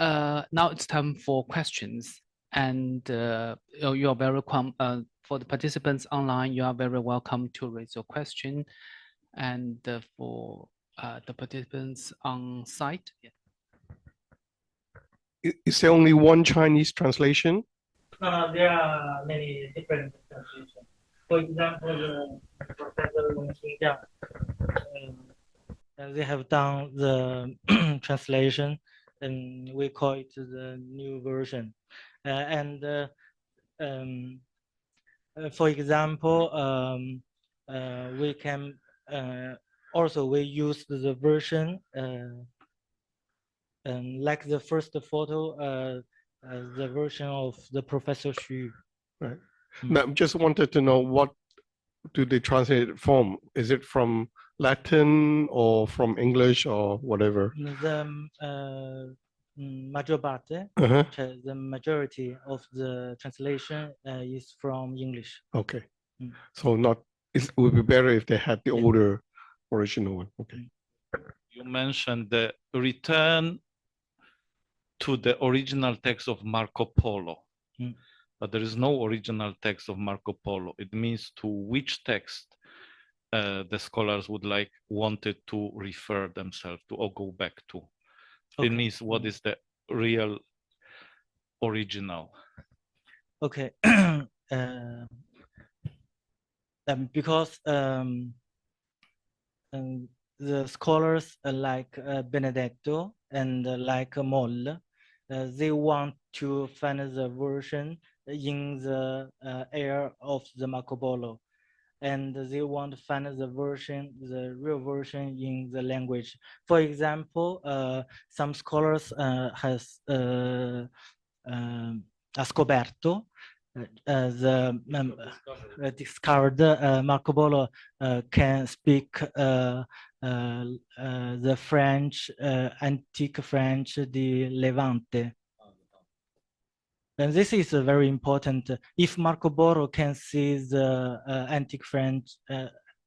Now it's time for questions, and you are very welcome. For the participants online, you are very welcome to raise your question, and for the participants on site. Yeah. Is there only one Chinese translation? No, there are many different translations. For example, Professor Long Xinjiang, they have done the translation, and we call it the new version. For example, we can also we use the version like the first photo, the version of the Professor Xu. Right. Now, just wanted to know, what do they translate it from? Is it from Latin or from English or whatever? The major part, the majority of the translation is from English. Okay. So it would be better if they had the older original one. Okay. You mentioned the return to the original text of Marco Polo, but there is no original text of Marco Polo. It means to which text the scholars wanted to refer themselves to or go back to. Okay. It means what is the real original. Okay. Because the scholars like Benedetto and like Moll, they want to find the version in the era of the Marco Polo, and they want to find the real version in the language. For example, some scholars has scoperto discovered Marco Polo can speak the French, antique French, the Levante. And this is very important. If Marco Polo can see the antique French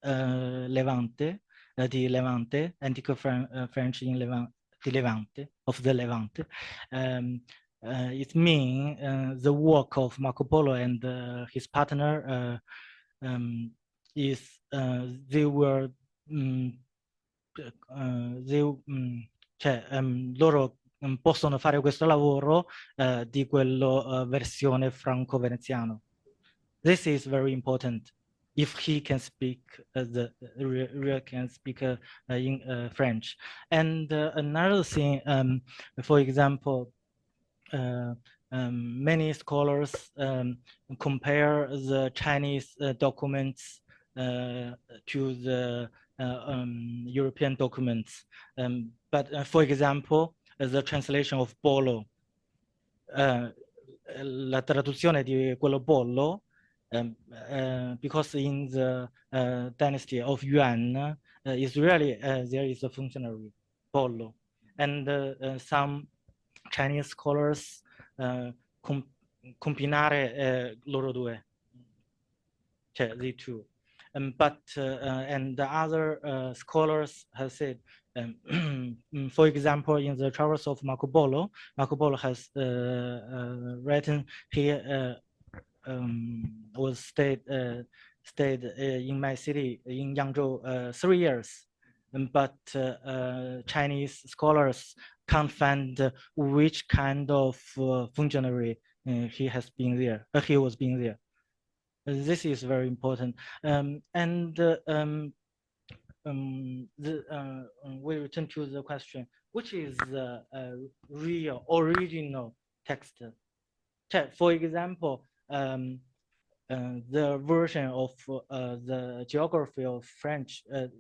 Levante, the Levante, antique French in Levante, the Levante, of the Levante, it means the work of Marco Polo and his partner is they were loro possono fare questo lavoro di quello versione franco-veneziano. This is very important. If he can speak can speak in French. And another thing, for example, many scholars compare the Chinese documents to the European documents. But for example, the translation of Polo, la traduzione di quello Polo, because in the dynasty of Yuan, is really there is a functionary Polo, and some Chinese scholars combinare loro due, cioè the two. But and the other scholars have said, for example, in the Travels of Marco Polo has written here was stayed in my city in Yangzhou 3 years, but Chinese scholars can't find which kind of functionary he was being there. This is very important, we return to the question: which is the real original text? For example, the version of the geography of French, the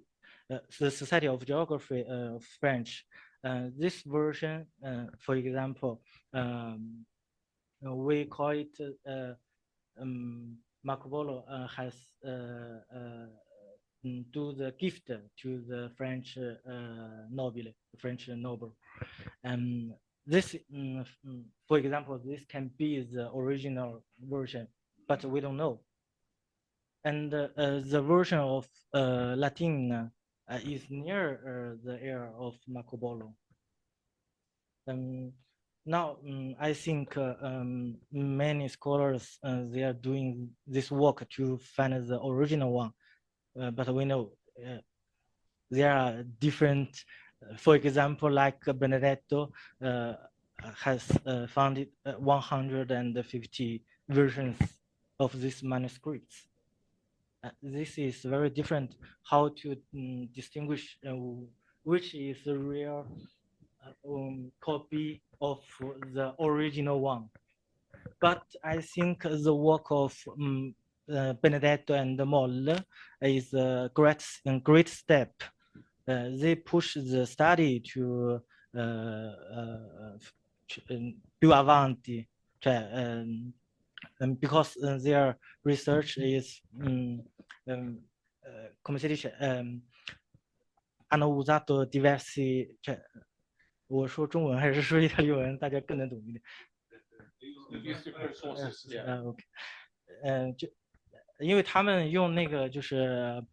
Society of Geography of French. This version, for example, we call it Marco Polo has do the gift to the French noble. This, for example, this can be the original version, but we don't know. And the version of Latin is near the era of Marco Polo. Now, I think many scholars they are doing this work to find the original one, but we know there are different. For example, like Benedetto has found 150 versions of these manuscripts. This is very different. How to distinguish which is the real copy of the original one. But I think the work of Benedetto and Moll is a great step. They push the study to più avanti, because their research is come si dice, hanno usato diversi,我说中文还是说意大利文，大家更能懂一点。OK， 因为他们用那个就是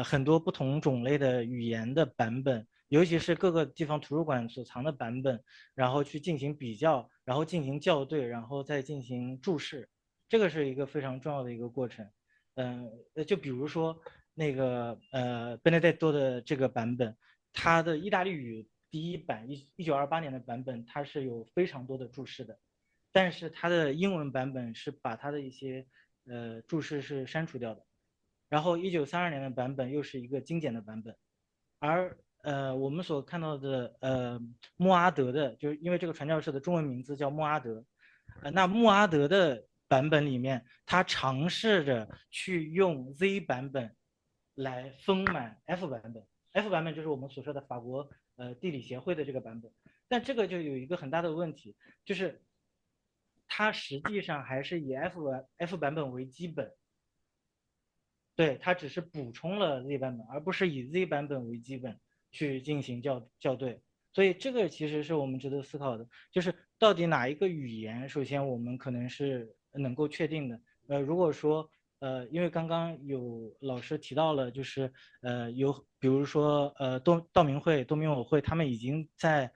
很多不同种类的语言的版本，尤其是各个地方图书馆所藏的版本，然后去进行比较，然后进行校对，然后再进行注释，这个是一个非常重要的一个过程。就比如说那个Benedetto 的这个版本，它的意大利语第一版1928年的版本，它是有非常多的注释的，但是它的英文版本是把它的一些注释是删除掉的。然后1932年的版本又是一个精简的版本，而我们所看到的穆阿德的，就是因为这个传教士的中文名字叫穆阿德，那穆阿德的版本里面，他尝试着去用 Z 版本来丰满 F 版本。F 版本就是我们所说的法国地理协会的这个版本，但这个就有一个很大的问题，就是它实际上还是以 F 版本为基本，对，它只是补充了 Z 版本，而不是以 Z 版本为基本去进行校对。所以这个其实是我们值得思考的，就是到底哪一个语言，首先我们可能是能够确定的。如果说因为刚刚有老师提到了，就是有比如说道明友会，他们已经在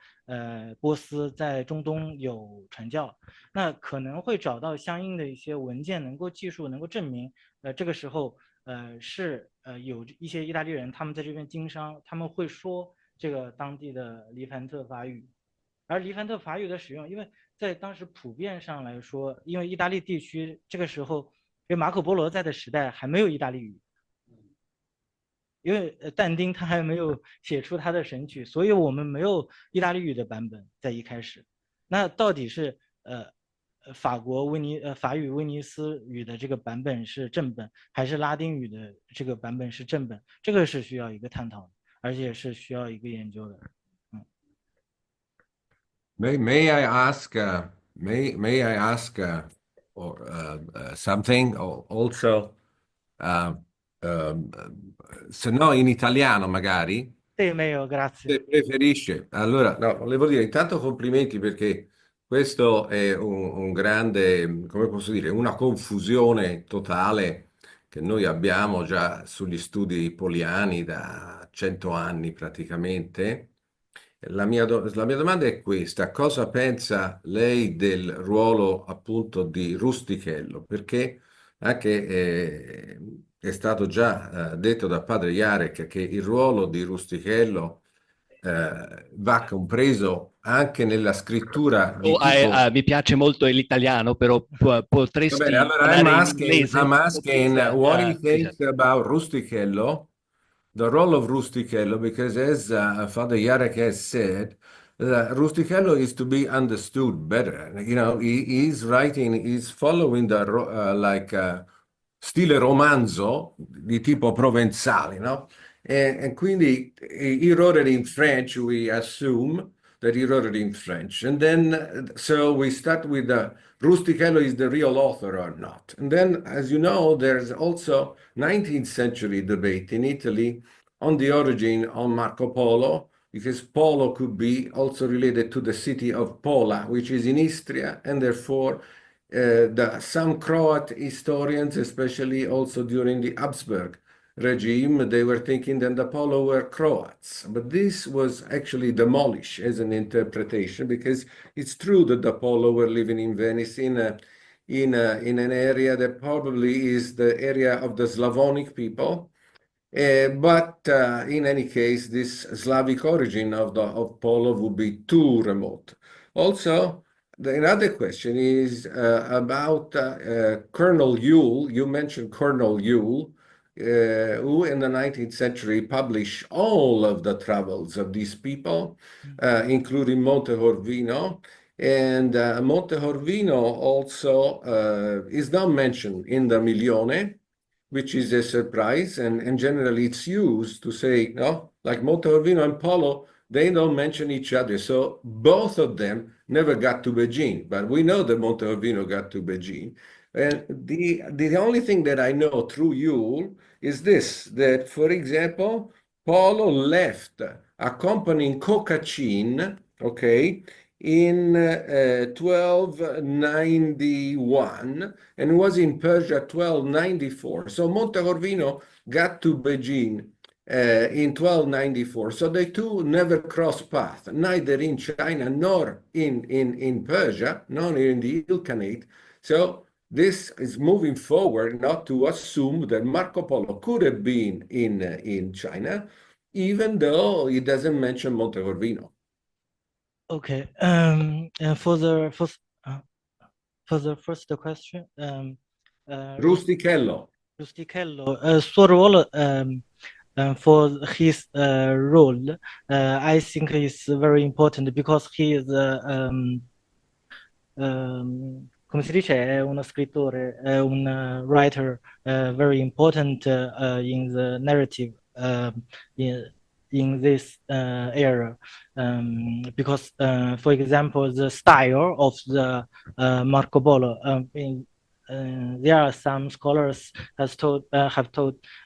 波斯在中东有传教，那可能会找到相应的一些文件能够记述，能够证明这个时候是有一些意大利人他们在这边经商，他们会说这个当地的黎凡特法语，而黎凡特法语的使用，因为在当时普遍上来说，因为意大利地区这个时候，因为马可波罗在的时代还没有意大利语，因为但丁他还没有写出他的神曲，所以我们没有意大利语的版本在一开始。那到底是法语威尼斯语的这个版本是正本，还是拉丁语的这个版本是正本？这个是需要一个探讨的，而且是需要一个研究的。May I ask? May I ask something also? Se no, in italiano magari. Sì, meglio, grazie. Se preferisce. Allora, no, volevo dire intanto complimenti perché questo è un grande, come posso dire, una confusione totale che noi abbiamo già sugli studi poliani da 100 anni praticamente. La mia domanda è questa: cosa pensa lei del ruolo appunto di Rustichello? Perché anche è stato già detto da padre Jarek che il ruolo di Rustichello va compreso anche nella scrittura di tipo... mi piace molto l'italiano, però potresti Va bene, allora parlare in inglese? I'm asking what he Sì, thinks about Rustichello, the role of Rustichello, because as Father Jarek has said, Rustichello is to be understood better. You know, he's writing, he's following the stile romanzo di tipo provenzale, no? And quindi he wrote it in French, we assume that he wrote it in French. And then, so we start with Rustichello is the real author or not. And then, as you know, there's also 19th century debate in Italy on the origin of Marco Polo, because Polo could be also related to the city of Pola, which is in Istria, and therefore some Croat historians, especially also during the Habsburg regime, they were thinking that the Polo were Croats. But this was actually demolished as an interpretation, because it's true that the Polo were living in Venice in an area that probably is the area of the Slavonic people. But in any case, this Slavic origin of Polo would be too remote. Also, another question is about Colonel Yule. You mentioned Colonel Yule, who in the 19th century published all of the travels of these people, including Montecorvino. And Montecorvino also is not mentioned in the Milione, which is a surprise, and generally it's used to say, no, like Montecorvino and Polo, they don't mention each other. So both of them never got to Beijing, but we know that Montecorvino got to Beijing. And the only thing that I know through Yule is this, that, for example, Polo left accompanying Cocacin, okay, in 1291 and was in Persia 1294. So Montecorvino got to Beijing in 1294. So the two never crossed paths, neither in China nor in Persia, nor in the Ilkhanate. So this is moving forward, not to assume that Marco Polo could have been in China, even though he doesn't mention Montecorvino. Okay. For the first question, Rustichello. Rustichello, so role for his role, I think is very important because he is come si dice, è uno scrittore, è un writer very important in the narrative in this era, because, for example, the style of the Marco Polo, there are some scholars have told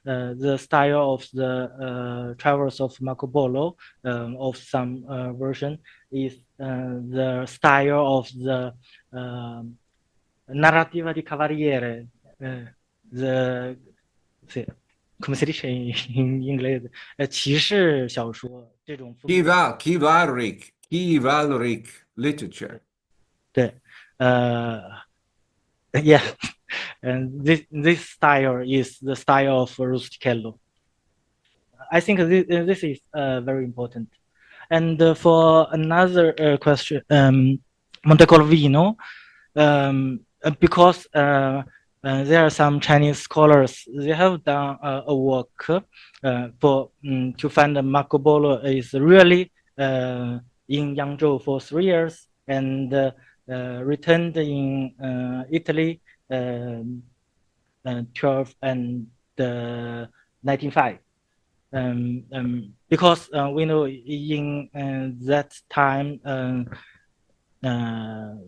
the style of the travels of Marco Polo, of some version, is the style of the narrativa di Cavaliere, come si dice in inglese, 骑士小说这种风格。Chivalric literature. 对，yeah, and this style is the style of Rustichello. I think this is very important. And for another question, Montecorvino, because there are some Chinese scholars, they have done a work for to find Marco Polo is really in Yangzhou for 3 years and returned in Italy 12 and 1905. Because we know in that time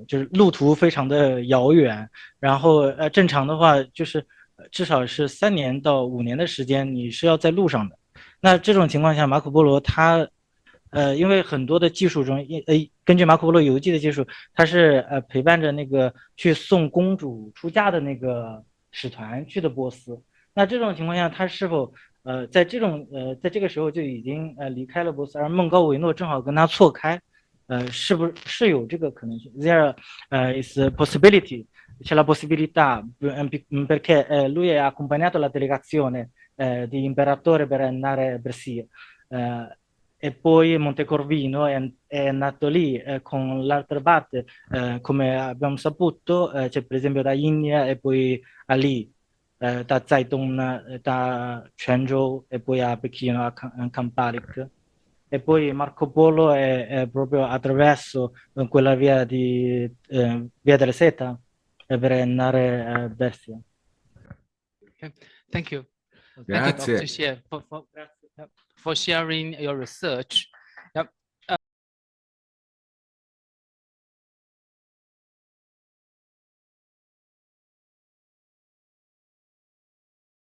就是路途非常的遥远，然后正常的话就是至少是3年到5年的时间你是要在路上的。那这种情况下，马可波罗他因为很多的技术中，根据马可波罗游记的技术，他是陪伴着那个去送公主出嫁的那个使团去的波斯。那这种情况下，他是否在这个时候就已经离开了波斯，而孟高维诺正好跟他错开，是不是有这个可能性 ？There is a possibility, c'è la possibilità perché lui ha accompagnato la delegazione di imperatore per andare a Brescia. E poi Montecorvino è nato lì con l'altra parte, come abbiamo saputo, c'è per esempio da India e poi a lì, da Zaitung, da Quanzhou e poi a Pechino, a Kampalik. E poi Marco Polo è proprio attraverso quella via via della seta per andare a Brescia. Okay. Thank you. Grazie. Thank you, Dr. Xie, for sharing your research